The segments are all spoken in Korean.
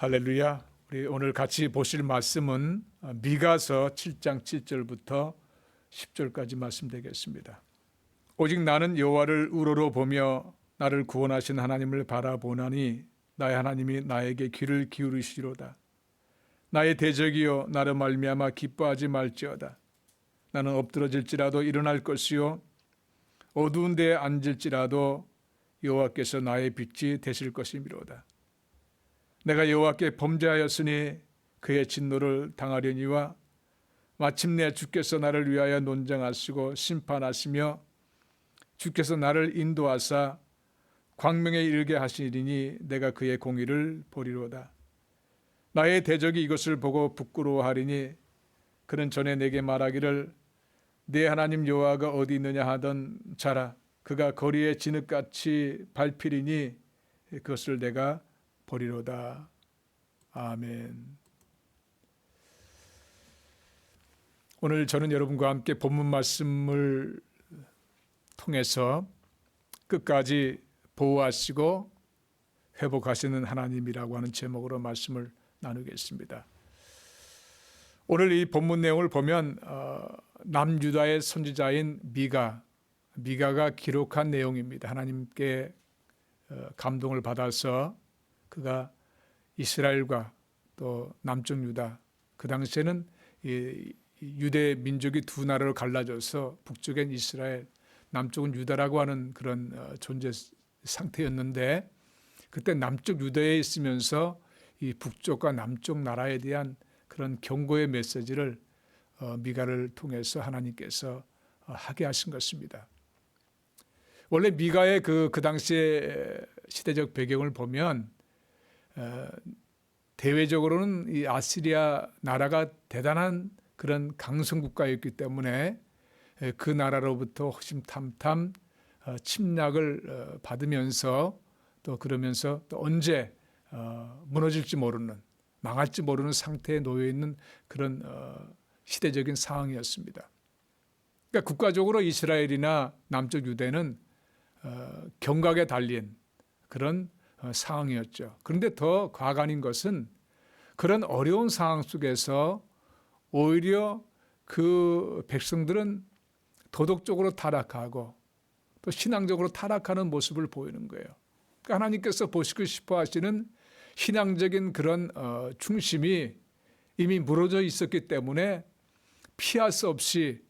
할렐루야. 우리 오늘 같이 보실 말씀은 미가서 7장 7절부터 10절까지 말씀 되겠습니다. 오직 나는 여호와를 우러러 보며 나를 구원하신 하나님을 바라보나니 나의 하나님이 나에게 귀를 기울이시리로다. 나의 대적이여 나를 말미암아 기뻐하지 말지어다. 나는 엎드러질지라도 일어날 것이요 어두운 데에 앉을지라도 여호와께서 나의 빛이 되실 것이미로다. 내가 여호와께 범죄하였으니 그의 진노를 당하려니와 마침내 주께서 나를 위하여 논장하시고 심판하시며 주께서 나를 인도하사 광명에 이르게 하시리니 내가 그의 공의를 보리로다. 나의 대적이 이것을 보고 부끄러워하리니 그는 전에 내게 말하기를 내 하나님 여호와가 어디 있느냐 하던 자라. 그가 거리에 진흙같이 밟히리니 그것을 내가 보리로다. 아멘. 오늘 저는 여러분과 함께 본문 말씀을 통해서 끝까지 보호하시고 회복하시는 하나님이라고 하는 제목으로 말씀을 나누겠습니다. 오늘 이 본문 내용을 보면 남유다의 선지자인 미가가 기록한 내용입니다. 하나님께 감동을 받아서 그가 이스라엘과 또 남쪽 유다, 그 당시에는 유대 민족이 두 나라로 갈라져서 북쪽엔 이스라엘, 남쪽은 유다라고 하는 그런 존재 상태였는데, 그때 남쪽 유다에 있으면서 이 북쪽과 남쪽 나라에 대한 그런 경고의 메시지를 미가를 통해서 하나님께서 하게 하신 것입니다. 원래 미가의 그 당시의 시대적 배경을 보면 대외적으로는 이 아시리아 나라가 대단한 그런 강성 국가였기 때문에 그 나라로부터 호심탐탐 침략을 받으면서 또 그러면서 또 언제 무너질지 모르는, 망할지 모르는 상태에 놓여 있는 그런 시대적인 상황이었습니다. 그러니까 국가적으로 이스라엘이나 남쪽 유대는 경각에 달린 그런 상황이었죠. 그런데 더 과간인 것은 그런 어려운 상황 속에서 오히려 그 백성들은 도덕적으로 타락하고 또 신앙적으로 타락하는 모습을 보이는 거예요. 그러니까 하나님께서 보시고 싶어 하시는 신앙적인 그런 중심이 이미 무너져 있었기 때문에 피할 수 없이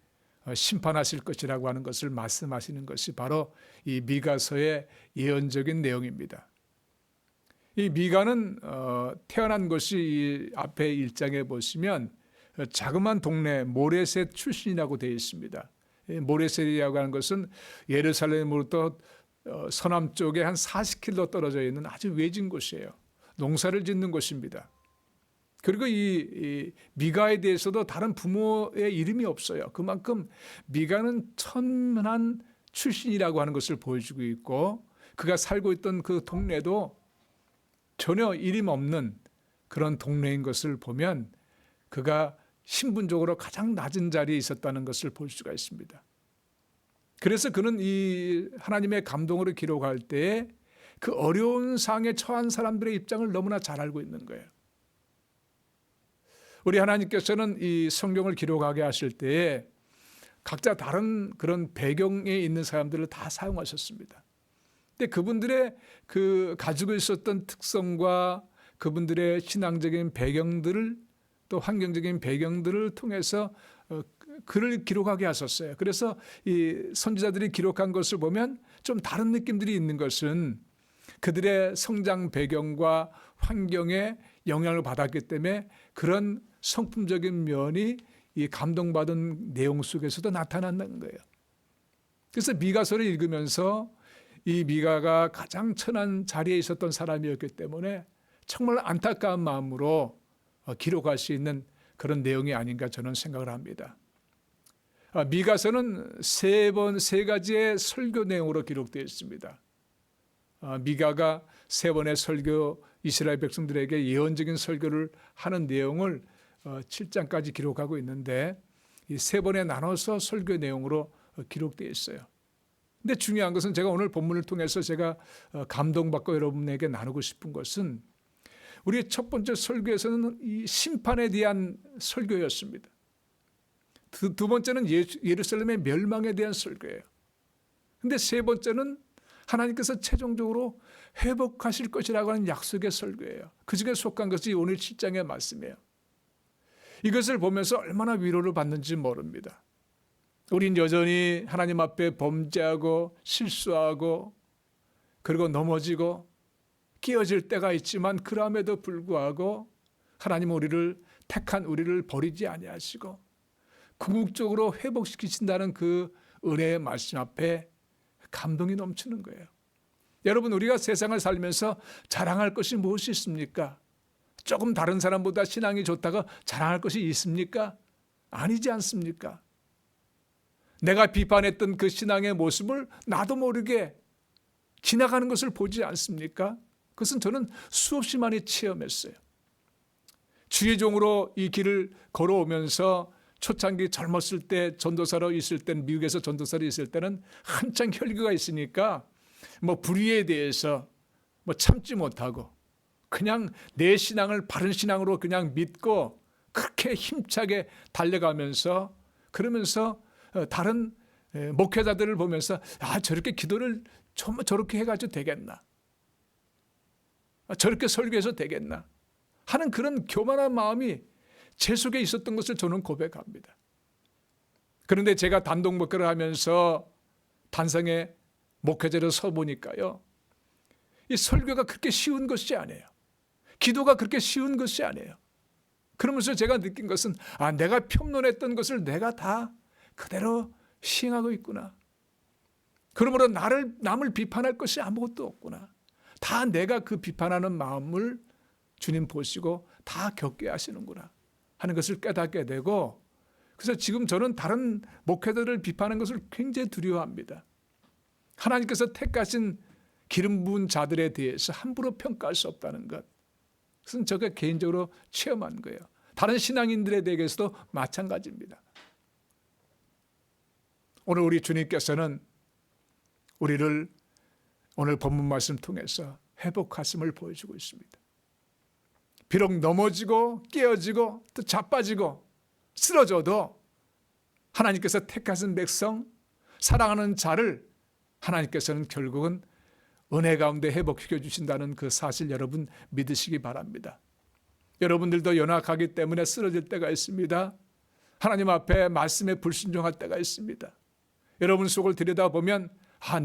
심판하실 것이라고 하는 것을 말씀하시는 것이 바로 이 미가서의 예언적인 내용입니다. 이 미가는 태어난 것이 이 앞에 1장에 보시면 자그마한 동네 모레셋 출신이라고 되어 있습니다. 모레셋이라고 하는 것은 예루살렘으로부터 서남쪽에 한 40km 떨어져 있는 아주 외진 곳이에요. 농사를 짓는 곳입니다. 그리고 이 미가에 대해서도 다른 부모의 이름이 없어요. 그만큼 미가는 천만한 출신이라고 하는 것을 보여주고 있고, 그가 살고 있던 그 동네도 전혀 이름 없는 그런 동네인 것을 보면 그가 신분적으로 가장 낮은 자리에 있었다는 것을 볼 수가 있습니다. 그래서 그는 이 하나님의 감동으로 기록할 때에 그 어려운 상황에 처한 사람들의 입장을 너무나 잘 알고 있는 거예요. 우리 하나님께서는 이 성경을 기록하게 하실 때에 각자 다른 그런 배경에 있는 사람들을 다 사용하셨습니다. 근데 그분들의 그 가지고 있었던 특성과 그분들의 신앙적인 배경들을 또 환경적인 배경들을 통해서 글을 기록하게 하셨어요. 그래서 이 선지자들이 기록한 것을 보면 좀 다른 느낌들이 있는 것은 그들의 성장 배경과 환경에 영향을 받았기 때문에 그런 성품적인 면이 이 감동받은 내용 속에서도 나타난다는 거예요. 그래서 미가서를 읽으면서 이 미가가 가장 천한 자리에 있었던 사람이었기 때문에 정말 안타까운 마음으로 기록할 수 있는 그런 내용이 아닌가 저는 생각을 합니다. 미가서는 세 가지의 설교 내용으로 기록되어 있습니다. 미가가 세 번의 설교, 이스라엘 백성들에게 예언적인 설교를 하는 내용을 7장까지 기록하고 있는데 이 세 번에 나눠서 설교 내용으로 기록되어 있어요. 근데 중요한 것은 제가 오늘 본문을 통해서 제가 감동받고 여러분에게 나누고 싶은 것은 우리의 첫 번째 설교에서는 이 심판에 대한 설교였습니다. 두 번째는 예루살렘의 멸망에 대한 설교예요. 근데 세 번째는 하나님께서 최종적으로 회복하실 것이라고 하는 약속의 설교예요. 그 중에 속한 것이 오늘 7장의 말씀이에요. 이것을 보면서 얼마나 위로를 받는지 모릅니다. 우린 여전히 하나님 앞에 범죄하고 실수하고 그리고 넘어지고 깨어질 때가 있지만 그럼에도 불구하고 하나님은 우리를 택한 우리를 버리지 아니하시고 궁극적으로 회복시키신다는 그 은혜의 말씀 앞에 감동이 넘치는 거예요. 여러분, 우리가 세상을 살면서 자랑할 것이 무엇이 있습니까? 조금 다른 사람보다 신앙이 좋다고 자랑할 것이 있습니까? 아니지 않습니까? 내가 비판했던 그 신앙의 모습을 나도 모르게 지나가는 것을 보지 않습니까? 그것은 저는 수없이 많이 체험했어요. 주의 종으로 이 길을 걸어오면서 초창기 젊었을 때 전도사로 있을 때는, 미국에서 전도사로 있을 때는 한창 혈기가 있으니까 불의에 대해서 참지 못하고 그냥 내 신앙을 바른 신앙으로 그냥 믿고 그렇게 힘차게 달려가면서, 그러면서 다른 목회자들을 보면서 저렇게 기도를 저렇게 해가지고 되겠나, 저렇게 설교해서 되겠나 하는 그런 교만한 마음이 제 속에 있었던 것을 저는 고백합니다. 그런데 제가 단독 목회를 하면서 단상에 목회자로 서보니까요, 이 설교가 그렇게 쉬운 것이 아니에요. 기도가 그렇게 쉬운 것이 아니에요. 그러면서 제가 느낀 것은 내가 평론했던 것을 내가 다 그대로 시행하고 있구나. 그러므로 남을 비판할 것이 아무것도 없구나. 다 내가 그 비판하는 마음을 주님 보시고 다 겪게 하시는구나 하는 것을 깨닫게 되고, 그래서 지금 저는 다른 목회자들을 비판하는 것을 굉장히 두려워합니다. 하나님께서 택하신 기름 부은 자들에 대해서 함부로 평가할 수 없다는 것, 그것은 제가 개인적으로 체험한 거예요. 다른 신앙인들에 대해서도 마찬가지입니다. 오늘 우리 주님께서는 우리를 오늘 본문 말씀 통해서 회복하심을 보여주고 있습니다. 비록 넘어지고 깨어지고 또 자빠지고 쓰러져도 하나님께서 택하신 백성, 사랑하는 자를 하나님께서는 결국은 은혜 가운데 회복시켜 주신다는 그 사실 여러분 믿으시기 바랍니다. 여러분들도 연약하기 때문에 쓰러질 때가 있습니다. 하나님 앞에 말씀에 불순종할 때가 있습니다. 여러분 속을 들여다보면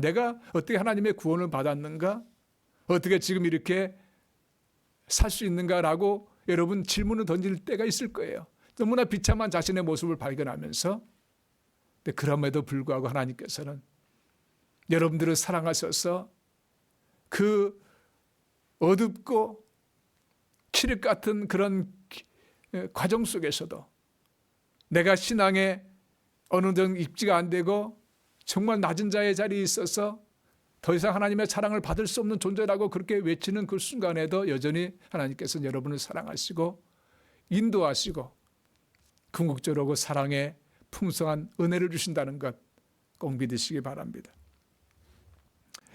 내가 어떻게 하나님의 구원을 받았는가? 어떻게 지금 이렇게 살 수 있는가라고 여러분 질문을 던질 때가 있을 거예요. 너무나 비참한 자신의 모습을 발견하면서, 근데 그럼에도 불구하고 하나님께서는 여러분들을 사랑하셔서 그 어둡고 칠흑 같은 그런 과정 속에서도 내가 신앙에 어느 정도 입지가 안 되고 정말 낮은 자의 자리에 있어서 더 이상 하나님의 사랑을 받을 수 없는 존재라고 그렇게 외치는 그 순간에도 여전히 하나님께서는 여러분을 사랑하시고 인도하시고 궁극적으로 그 사랑의 풍성한 은혜를 주신다는 것 꼭 믿으시기 바랍니다.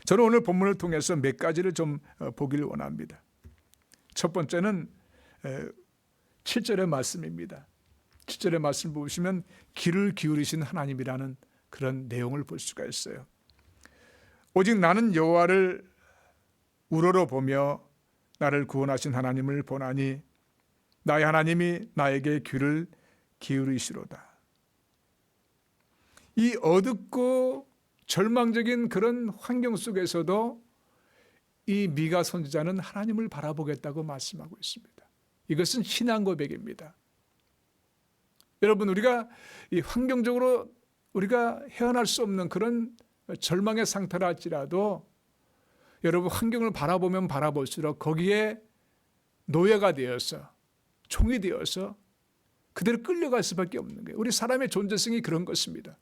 저는 오늘 본문을 통해서 몇 가지를 좀 보기를 원합니다. 첫 번째는 7절의 말씀입니다. 7절의 말씀 보시면 귀를 기울이신 하나님이라는 그런 내용을 볼 수가 있어요. 오직 나는 여호와를 우러러 보며 나를 구원하신 하나님을 보나니 나의 하나님이 나에게 귀를 기울이시로다. 이 어둡고 절망적인 그런 환경 속에서도 이 미가 선지자는 하나님을 바라보겠다고 말씀하고 있습니다. 이것은 신앙 고백입니다. 여러분, 우리가 이 환경적으로 우리가 헤어날 수 없는 그런 절망의 상태라 할지라도 여러분 환경을 바라보면 바라볼수록 거기에 노예가 되어서 종이 되어서 그대로 끌려갈 수밖에 없는 거예요. 우리 사람의 존재성이 그런 것입니다.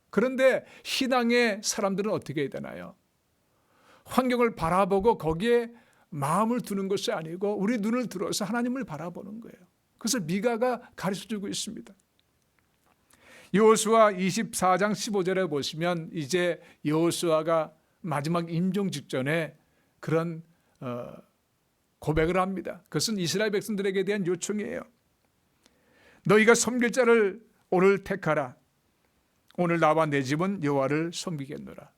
그런데 신앙의 사람들은 어떻게 해야 되나요? 환경을 바라보고 거기에 마음을 두는 것이 아니고 우리 눈을 들어서 하나님을 바라보는 거예요. 그래서 미가가 가르쳐주고 있습니다. 여호수아 24장 15절에 보시면 이제 여호수아가 마지막 임종 직전에 그런 고백을 합니다. 그것은 이스라엘 백성들에게 대한 요청이에요. 너희가 섬길 자를 오늘 택하라. 오늘 나와 내 집은 여호와를 섬기겠노라.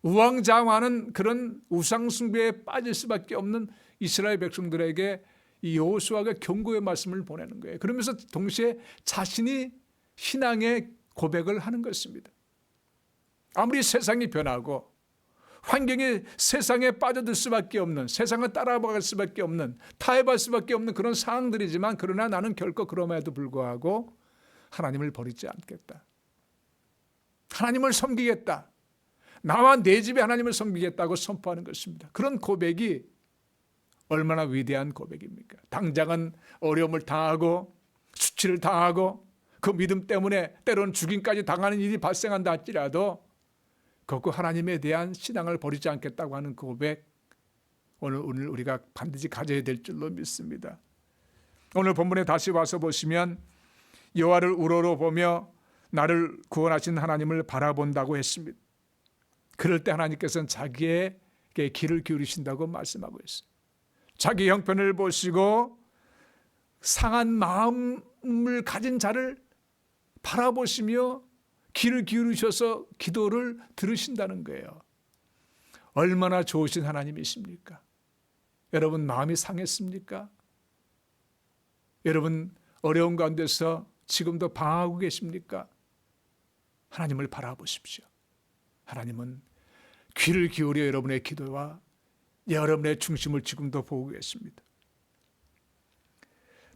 우왕좌왕하는 그런 우상 숭배에 빠질 수밖에 없는 이스라엘 백성들에게 이 여호수아가 경고의 말씀을 보내는 거예요. 그러면서 동시에 자신이 신앙의 고백을 하는 것입니다. 아무리 세상이 변하고 환경이 세상에 빠져들 수밖에 없는, 세상을 따라갈 수밖에 없는, 타협할 수밖에 없는 그런 상황들이지만, 그러나 나는 결코 그럼에도 불구하고 하나님을 버리지 않겠다. 하나님을 섬기겠다. 나와 내 집에 하나님을 섬기겠다고 선포하는 것입니다. 그런 고백이 얼마나 위대한 고백입니까? 당장은 어려움을 당하고 수치를 당하고 그 믿음 때문에 때로는 죽임까지 당하는 일이 발생한다 할지라도 그거 하나님에 대한 신앙을 버리지 않겠다고 하는 그 고백, 오늘 우리가 반드시 가져야 될 줄로 믿습니다. 오늘 본문에 다시 와서 보시면 여호와를 우러러보며 나를 구원하신 하나님을 바라본다고 했습니다. 그럴 때 하나님께서는 자기에게 귀를 기울이신다고 말씀하고 있어요. 자기 형편을 보시고 상한 마음을 가진 자를 바라보시며 귀를 기울이셔서 기도를 들으신다는 거예요. 얼마나 좋으신 하나님이십니까? 여러분 마음이 상했습니까? 여러분 어려운 가운데서 지금도 방황하고 계십니까? 하나님을 바라보십시오. 하나님은 귀를 기울여 여러분의 기도와 여러분의 중심을 지금도 보고 계십니다.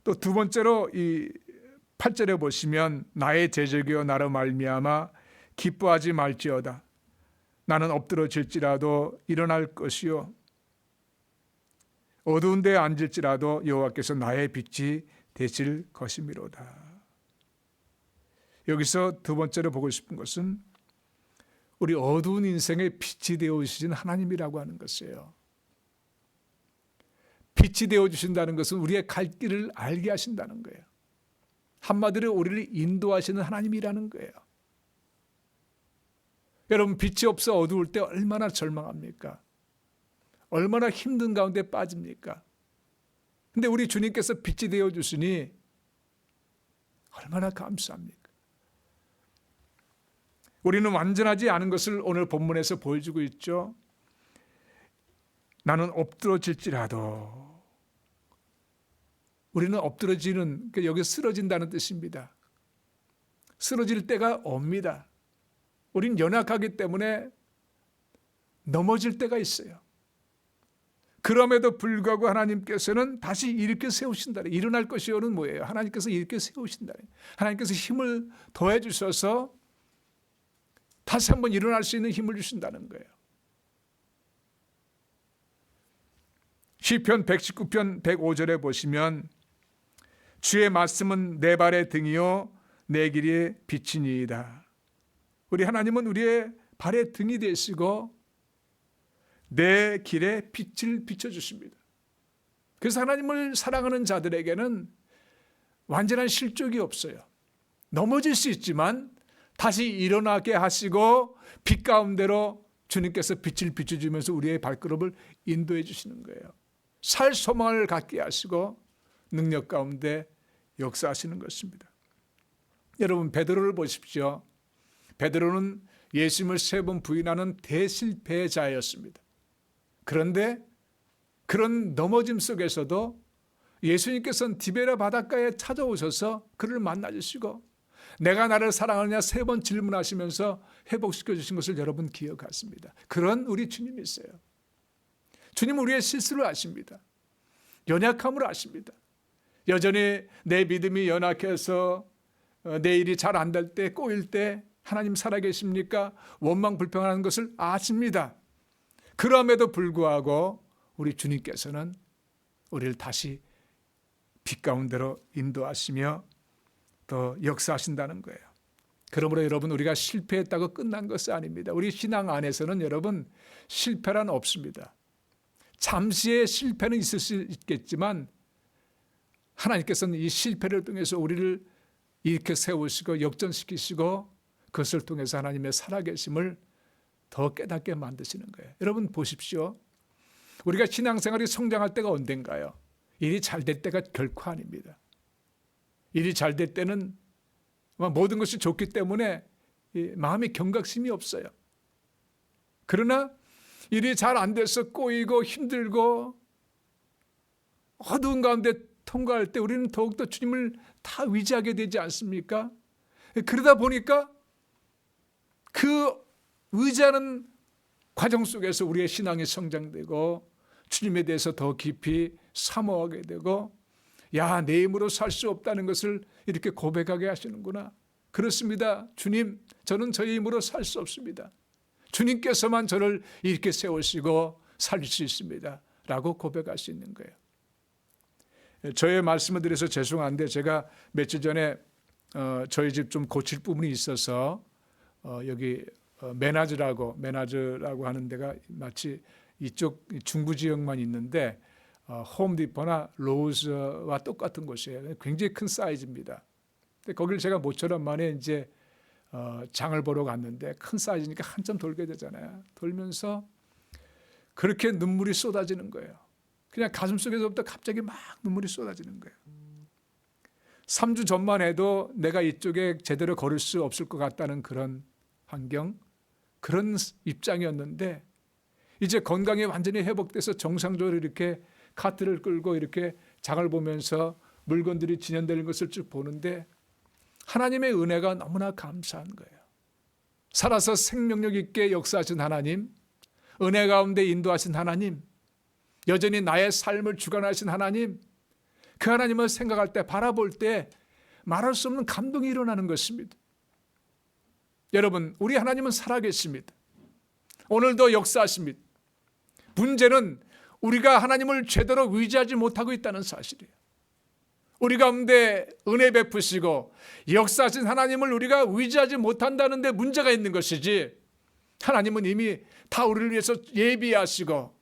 또 두 번째로 이 8절에 보시면 나의 대적이여 나로 말미암아 기뻐하지 말지어다. 나는 엎드러질지라도 일어날 것이요 어두운 데에 앉을지라도 여호와께서 나의 빛이 되실 것이미로다. 여기서 두 번째로 보고 싶은 것은 우리 어두운 인생의 빛이 되어주신 하나님이라고 하는 것이에요. 빛이 되어주신다는 것은 우리의 갈 길을 알게 하신다는 거예요. 한마디로 우리를 인도하시는 하나님이라는 거예요. 여러분 빛이 없어 어두울 때 얼마나 절망합니까? 얼마나 힘든 가운데 빠집니까? 근데 우리 주님께서 빛이 되어주시니 얼마나 감사합니까? 우리는 완전하지 않은 것을 오늘 본문에서 보여주고 있죠. 나는 엎드러질지라도, 우리는 엎드러지는, 여기 쓰러진다는 뜻입니다. 쓰러질 때가 옵니다. 우린 연약하기 때문에 넘어질 때가 있어요. 그럼에도 불구하고 하나님께서는 다시 일으켜 세우신다. 일어날 것이요는 뭐예요? 하나님께서 일으켜 세우신다. 하나님께서 힘을 더해 주셔서 다시 한번 일어날 수 있는 힘을 주신다는 거예요. 시편 119편 105절에 보시면 주의 말씀은 내 발의 등이요 내 길의 빛이니이다. 우리 하나님은 우리의 발의 등이 되시고 내 길에 빛을 비춰주십니다. 그래서 하나님을 사랑하는 자들에게는 완전한 실족이 없어요. 넘어질 수 있지만 다시 일어나게 하시고 빛 가운데로 주님께서 빛을 비춰주면서 우리의 발걸음을 인도해 주시는 거예요. 살 소망을 갖게 하시고 능력 가운데 역사하시는 것입니다. 여러분 베드로를 보십시오. 베드로는 예수님을 3번 부인하는 대실패자였습니다. 그런데 그런 넘어짐 속에서도 예수님께서는 디베라 바닷가에 찾아오셔서 그를 만나주시고 내가 나를 사랑하느냐 3번 질문하시면서 회복시켜 주신 것을 여러분 기억하십니다. 그런 우리 주님이 있어요. 주님은 우리의 실수를 아십니다. 연약함을 아십니다. 여전히 내 믿음이 연약해서 내 일이 잘 안 될 때, 꼬일 때 하나님 살아계십니까? 원망 불평하는 것을 아십니다. 그럼에도 불구하고 우리 주님께서는 우리를 다시 빛 가운데로 인도하시며 또 역사하신다는 거예요. 그러므로 여러분 우리가 실패했다고 끝난 것이 아닙니다. 우리 신앙 안에서는 여러분 실패란 없습니다. 잠시의 실패는 있을 수 있겠지만 하나님께서는 이 실패를 통해서 우리를 일으켜 세우시고 역전시키시고 그것을 통해서 하나님의 살아계심을 더 깨닫게 만드시는 거예요. 여러분 보십시오. 우리가 신앙생활이 성장할 때가 언젠가요? 일이 잘 될 때가 결코 아닙니다. 일이 잘 될 때는 모든 것이 좋기 때문에 마음의 경각심이 없어요. 그러나 일이 잘 안 돼서 꼬이고 힘들고 어두운 가운데 통과할 때 우리는 더욱더 주님을 다 의지하게 되지 않습니까? 그러다 보니까 그 의지하는 과정 속에서 우리의 신앙이 성장되고 주님에 대해서 더 깊이 사모하게 되고 야, 내 힘으로 살 수 없다는 것을 이렇게 고백하게 하시는구나. 그렇습니다. 주님, 저는 저의 힘으로 살 수 없습니다. 주님께서만 저를 이렇게 세우시고 살릴 수 있습니다. 라고 고백할 수 있는 거예요. 저의 말씀을 드려서 죄송한데 제가 며칠 전에 저희 집 좀 고칠 부분이 있어서 여기 메나즈라고 하는 데가 마치 이쪽 중부 지역만 있는데 홈디포나 로즈와 똑같은 곳이에요. 굉장히 큰 사이즈입니다. 근데 거기를 제가 모처럼 만에 이제 장을 보러 갔는데 큰 사이즈니까 한참 돌게 되잖아요. 돌면서 그렇게 눈물이 쏟아지는 거예요. 그냥 가슴속에서부터 갑자기 막 눈물이 쏟아지는 거예요. 3주 전만 해도 내가 이쪽에 제대로 걸을 수 없을 것 같다는 그런 환경, 그런 입장이었는데 이제 건강이 완전히 회복돼서 정상적으로 이렇게 카트를 끌고 이렇게 장을 보면서 물건들이 진연되는 것을 쭉 보는데 하나님의 은혜가 너무나 감사한 거예요. 살아서 생명력 있게 역사하신 하나님, 은혜 가운데 인도하신 하나님, 여전히 나의 삶을 주관하신 하나님, 그 하나님을 생각할 때 바라볼 때 말할 수 없는 감동이 일어나는 것입니다. 여러분, 우리 하나님은 살아계십니다. 오늘도 역사하십니다. 문제는 우리가 하나님을 제대로 의지하지 못하고 있다는 사실이에요. 우리 가운데 은혜 베푸시고 역사하신 하나님을 우리가 의지하지 못한다는 데 문제가 있는 것이지 하나님은 이미 다 우리를 위해서 예비하시고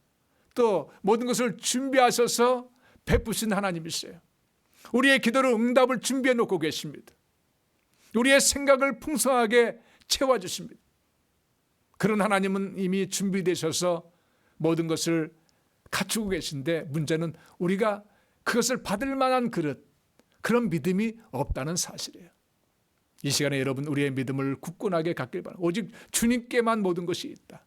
또 모든 것을 준비하셔서 베푸신 하나님이세요. 우리의 기도를 응답을 준비해 놓고 계십니다. 우리의 생각을 풍성하게 채워주십니다. 그런 하나님은 이미 준비되셔서 모든 것을 갖추고 계신데 문제는 우리가 그것을 받을 만한 그런 믿음이 없다는 사실이에요. 이 시간에 여러분 우리의 믿음을 굳건하게 갖길 바랍니다. 오직 주님께만 모든 것이 있다.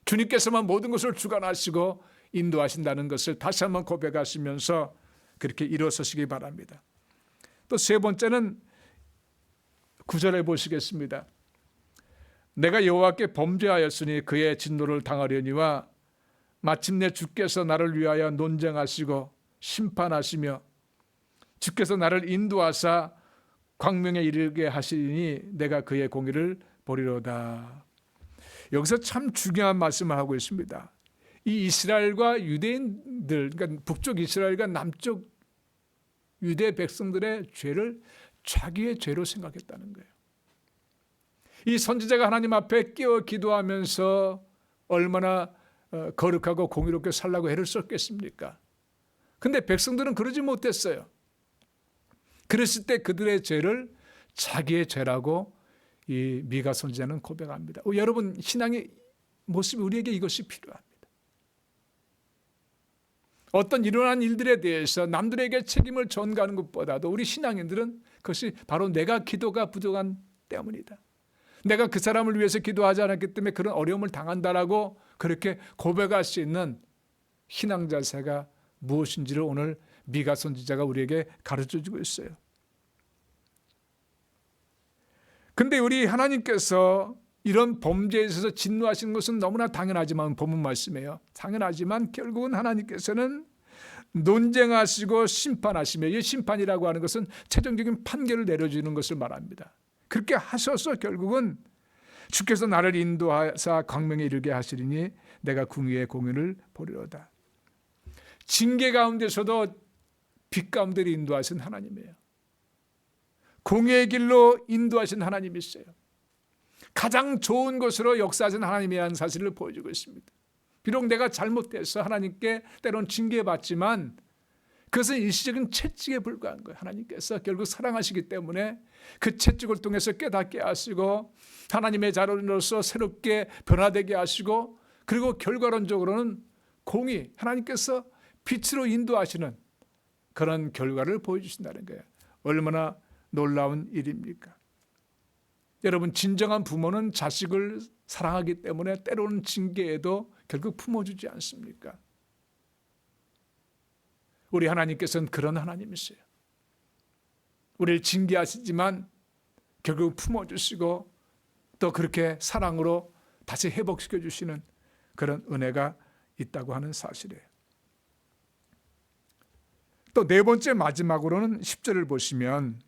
주님께서만 모든 것을 주관하시고 인도하신다는 것을 다시 한번 고백하시면서 그렇게 일어서시기 바랍니다. 또 세 번째는 9절에 보시겠습니다. 내가 여호와께 범죄하였으니 그의 진노를 당하려니와 마침내 주께서 나를 위하여 논쟁하시고 심판하시며 주께서 나를 인도하사 광명에 이르게 하시니 내가 그의 공의를 보리로다. 여기서 참 중요한 말씀을 하고 있습니다. 이 이스라엘과 유대인들, 그러니까 북쪽 이스라엘과 남쪽 유대 백성들의 죄를 자기의 죄로 생각했다는 거예요. 이 선지자가 하나님 앞에 끼어 기도하면서 얼마나 거룩하고 공의롭게 살라고 애를 썼겠습니까? 근데 백성들은 그러지 못했어요. 그랬을 때 그들의 죄를 자기의 죄라고 이 미가 선지자는 고백합니다. 여러분 신앙의 모습이 우리에게 이것이 필요합니다. 어떤 일어난 일들에 대해서 남들에게 책임을 전가하는 것보다도 우리 신앙인들은 그것이 바로 내가 기도가 부족한 때문이다. 내가 그 사람을 위해서 기도하지 않았기 때문에 그런 어려움을 당한다라고 그렇게 고백할 수 있는 신앙 자세가 무엇인지를 오늘 미가 선지자가 우리에게 가르쳐주고 있어요. 근데 우리 하나님께서 이런 범죄에 있어서 진노하시는 것은 너무나 당연하지만 본문 말씀이에요. 당연하지만 결국은 하나님께서는 논쟁하시고 심판하시며 이 심판이라고 하는 것은 최종적인 판결을 내려주는 것을 말합니다. 그렇게 하셔서 결국은 주께서 나를 인도하사 광명에 이르게 하시리니 내가 궁의의 공의를 보리로다. 징계 가운데서도 빛 가운데 인도하신 하나님이에요. 공의의 길로 인도하신 하나님이세요. 가장 좋은 것으로 역사하신 하나님이라는 사실을 보여주고 있습니다. 비록 내가 잘못해서 하나님께 때론 징계받지만 그것은 일시적인 채찍에 불과한 거예요. 하나님께서 결국 사랑하시기 때문에 그 채찍을 통해서 깨닫게 하시고 하나님의 자녀로서 새롭게 변화되게 하시고 그리고 결과론적으로는 공의, 하나님께서 빛으로 인도하시는 그런 결과를 보여주신다는 거예요. 얼마나 놀라운 일입니까? 여러분, 진정한 부모는 자식을 사랑하기 때문에 때로는 징계에도 결국 품어주지 않습니까? 우리 하나님께서는 그런 하나님이세요. 우리를 징계하시지만 결국 품어주시고 또 그렇게 사랑으로 다시 회복시켜 주시는 그런 은혜가 있다고 하는 사실이에요. 또 네 번째 마지막으로는 10절을 보시면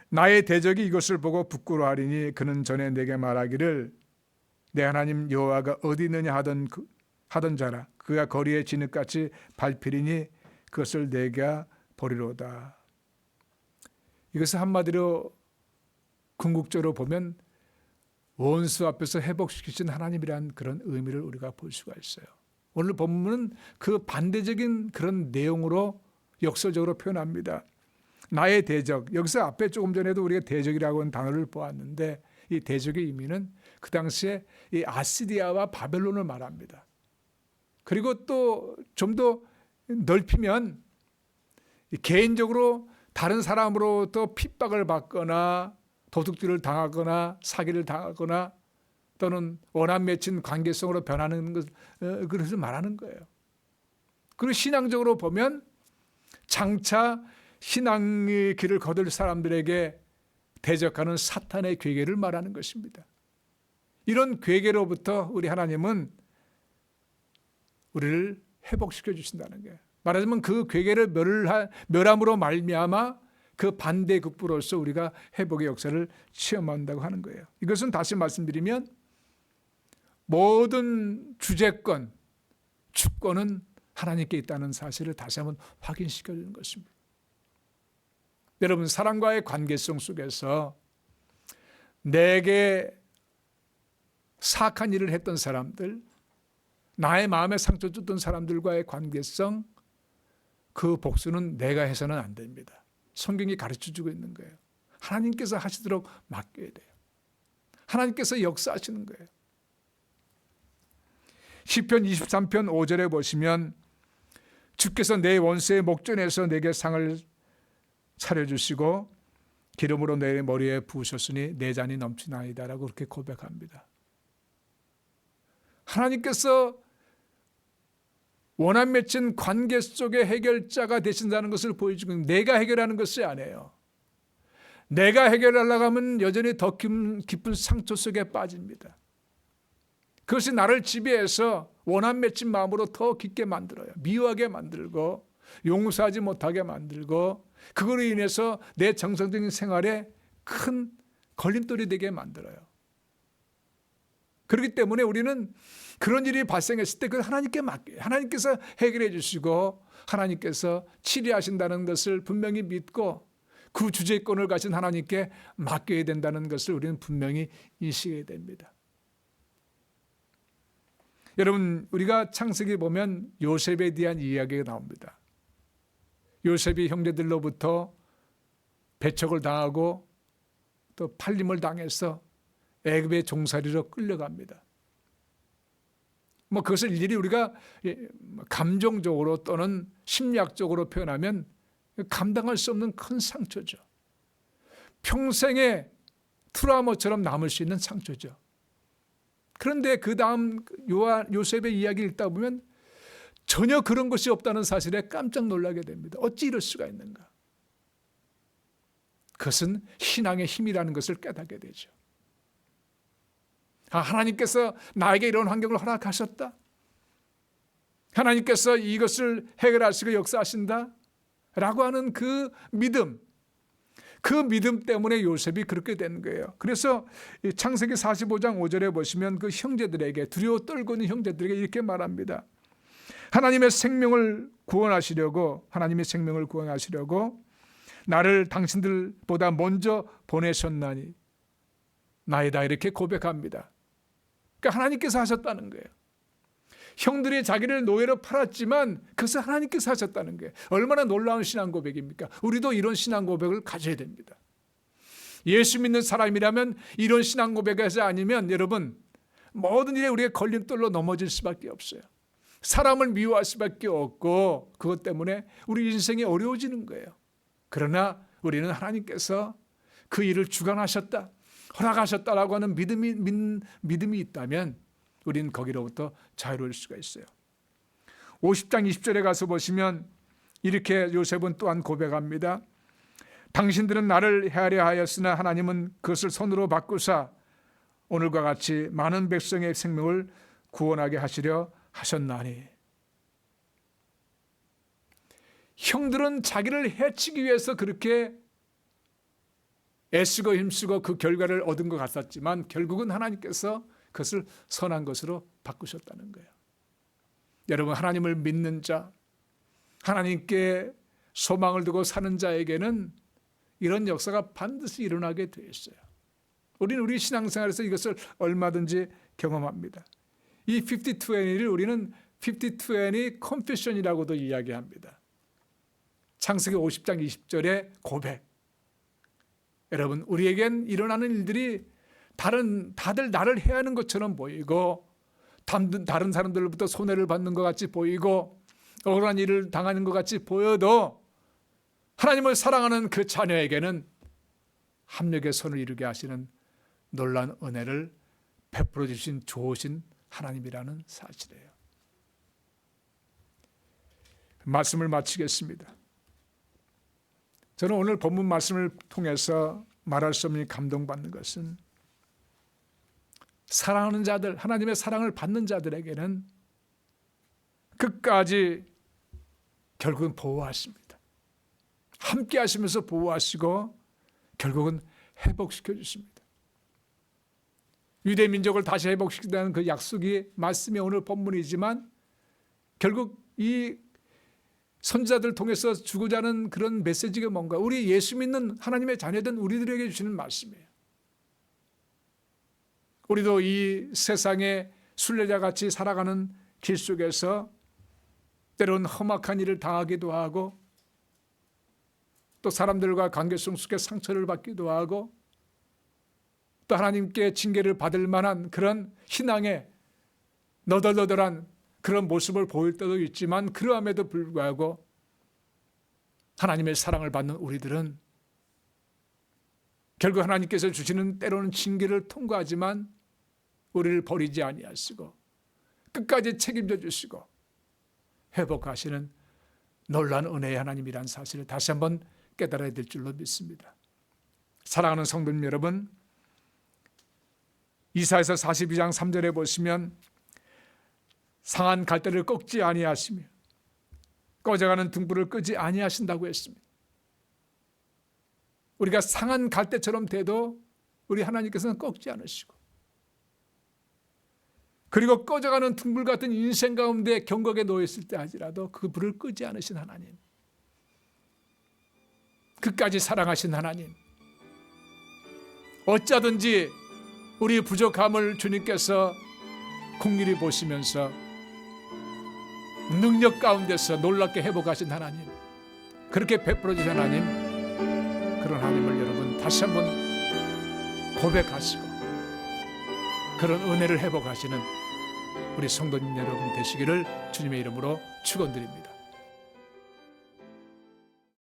나의 대적이 이것을 보고 부끄러워하리니 그는 전에 내게 말하기를 내 하나님 여호와가 어디 있느냐 하던 자라 그가 거리에 진흙같이 밟히리니 그것을 내가 보리로다. 이것을 한마디로 궁극적으로 보면 원수 앞에서 회복시키신 하나님이라는 그런 의미를 우리가 볼 수가 있어요. 오늘 본문은 그 반대적인 그런 내용으로 역설적으로 표현합니다. 나의 대적, 여기서 앞에 조금 전에도 우리가 대적이라고 하는 단어를 보았는데 이 대적의 의미는 그 당시에 이 아시리아와 바벨론을 말합니다. 그리고 또 좀 더 넓히면 개인적으로 다른 사람으로부터 핍박을 받거나 도둑질을 당하거나 사기를 당하거나 또는 원한 맺힌 관계성으로 변하는 것을 말하는 거예요. 그리고 신앙적으로 보면 장차 신앙의 길을 거둘 사람들에게 대적하는 사탄의 괴계를 말하는 것입니다. 이런 괴계로부터 우리 하나님은 우리를 회복시켜 주신다는 거예요. 말하자면 그 괴계를 멸함으로 말미암아 그 반대급부로서 우리가 회복의 역사를 체험한다고 하는 거예요. 이것은 다시 말씀드리면 모든 주재권, 주권은 하나님께 있다는 사실을 다시 한번 확인시켜 주는 것입니다. 여러분, 사람과의 관계성 속에서 내게 사악한 일을 했던 사람들, 나의 마음에 상처 줬던 사람들과의 관계성, 그 복수는 내가 해서는 안 됩니다. 성경이 가르쳐주고 있는 거예요. 하나님께서 하시도록 맡겨야 돼요. 하나님께서 역사하시는 거예요. 시편 23편 5절에 보시면 주께서 내 원수의 목전에서 내게 상을 차려주시고 기름으로 내 머리에 부으셨으니 내 잔이 넘치나이다 라고 그렇게 고백합니다. 하나님께서 원한 맺힌 관계 속의 해결자가 되신다는 것을 보여주고 내가 해결하는 것이 아니에요. 내가 해결하려고 하면 여전히 더 깊은 상처 속에 빠집니다. 그것이 나를 지배해서 원한 맺힌 마음으로 더 깊게 만들어요. 미워하게 만들고 용서하지 못하게 만들고 그걸로 인해서 내 정상적인 생활에 큰 걸림돌이 되게 만들어요. 그렇기 때문에 우리는 그런 일이 발생했을 때 그걸 하나님께 맡겨요. 하나님께서 해결해 주시고 하나님께서 치료하신다는 것을 분명히 믿고 그 주재권을 가진 하나님께 맡겨야 된다는 것을 우리는 분명히 인식해야 됩니다. 여러분, 우리가 창세기 보면 요셉에 대한 이야기가 나옵니다. 요셉이 형제들로부터 배척을 당하고 또 팔림을 당해서 애굽의 종살이로 끌려갑니다. 그것을 일일이 우리가 감정적으로 또는 심리학적으로 표현하면 감당할 수 없는 큰 상처죠. 평생의 트라우마처럼 남을 수 있는 상처죠. 그런데 그 다음 요셉의 이야기를 읽다 보면 전혀 그런 것이 없다는 사실에 깜짝 놀라게 됩니다. 어찌 이럴 수가 있는가? 그것은 신앙의 힘이라는 것을 깨닫게 되죠. 하나님께서 나에게 이런 환경을 허락하셨다. 하나님께서 이것을 해결하시고 역사하신다. 라고 하는 그 믿음 때문에 요셉이 그렇게 된 거예요. 그래서 창세기 45장 5절에 보시면 그 형제들에게 두려워 떨고 있는 형제들에게 이렇게 말합니다. 하나님의 생명을 구원하시려고 나를 당신들보다 먼저 보내셨나니 나이다 이렇게 고백합니다. 그러니까 하나님께서 하셨다는 거예요. 형들이 자기를 노예로 팔았지만 그것을 하나님께서 하셨다는 거예요. 얼마나 놀라운 신앙 고백입니까? 우리도 이런 신앙 고백을 가져야 됩니다. 예수 믿는 사람이라면 이런 신앙 고백에서 아니면 여러분 모든 일에 우리가 걸림돌로 넘어질 수밖에 없어요. 사람을 미워할 수밖에 없고 그것 때문에 우리 인생이 어려워지는 거예요. 그러나 우리는 하나님께서 그 일을 주관하셨다, 허락하셨다라고 하는 믿음이 있다면 우리는 거기로부터 자유로울 수가 있어요. 50장 20절에 가서 보시면 이렇게 요셉은 또한 고백합니다. 당신들은 나를 헤아려 하였으나 하나님은 그것을 손으로 바꾸사 오늘과 같이 많은 백성의 생명을 구원하게 하시려 하셨나니. 형들은 자기를 해치기 위해서 그렇게 애쓰고 힘쓰고 그 결과를 얻은 것 같았지만 결국은 하나님께서 그것을 선한 것으로 바꾸셨다는 거예요. 여러분, 하나님을 믿는 자, 하나님께 소망을 두고 사는 자에게는 이런 역사가 반드시 일어나게 되어 있어요. 우리는 우리 신앙생활에서 이것을 얼마든지 경험합니다. 이 50-20를 우리는 50-20 컨페션이라고도 이야기합니다. 창세기 50장 20절의 고백. 여러분, 우리에겐 일어나는 일들이 다들 나를 해하는 것처럼 보이고 다른 사람들로부터 손해를 받는 것 같이 보이고 억울한 일을 당하는 것 같이 보여도 하나님을 사랑하는 그 자녀에게는 합력의 선을 이루게 하시는 놀라운 은혜를 베풀어 주신 좋으신 하나님이라는 사실이에요. 말씀을 마치겠습니다. 저는 오늘 본문 말씀을 통해서 말할 수 없는 감동받는 것은 사랑하는 자들, 하나님의 사랑을 받는 자들에게는 끝까지 결국은 보호하십니다. 함께 하시면서 보호하시고 결국은 회복시켜 주십니다. 유대 민족을 다시 회복시키다는 그 약속이 말씀이 오늘 본문이지만 결국 이 선지자들 통해서 주고자 하는 그런 메시지가 뭔가, 우리 예수 믿는 하나님의 자녀된 우리들에게 주시는 말씀이에요. 우리도 이 세상에 순례자같이 살아가는 길 속에서 때로는 험악한 일을 당하기도 하고 또 사람들과 관계성 속에 상처를 받기도 하고 또 하나님께 징계를 받을 만한 그런 신앙의 너덜너덜한 그런 모습을 보일 때도 있지만 그러함에도 불구하고 하나님의 사랑을 받는 우리들은 결국 하나님께서 주시는 때로는 징계를 통과하지만 우리를 버리지 아니하시고 끝까지 책임져 주시고 회복하시는 놀라운 은혜의 하나님이라는 사실을 다시 한번 깨달아야 될 줄로 믿습니다. 사랑하는 성도님 여러분, 이사야서 42장 3절에 보시면 상한 갈대를 꺾지 아니하시며 꺼져가는 등불을 끄지 아니하신다고 했습니다. 우리가 상한 갈대처럼 돼도 우리 하나님께서는 꺾지 않으시고 그리고 꺼져가는 등불 같은 인생 가운데 경각에 놓였을 때 하지라도 그 불을 끄지 않으신 하나님, 끝까지 사랑하신 하나님, 어쩌든지 우리 부족함을 주님께서 긍휼히 보시면서 능력 가운데서 놀랍게 회복하신 하나님, 그렇게 베풀어 주신 하나님, 그런 하나님을 여러분 다시 한번 고백하시고 그런 은혜를 회복하시는 우리 성도님 여러분 되시기를 주님의 이름으로 축원드립니다.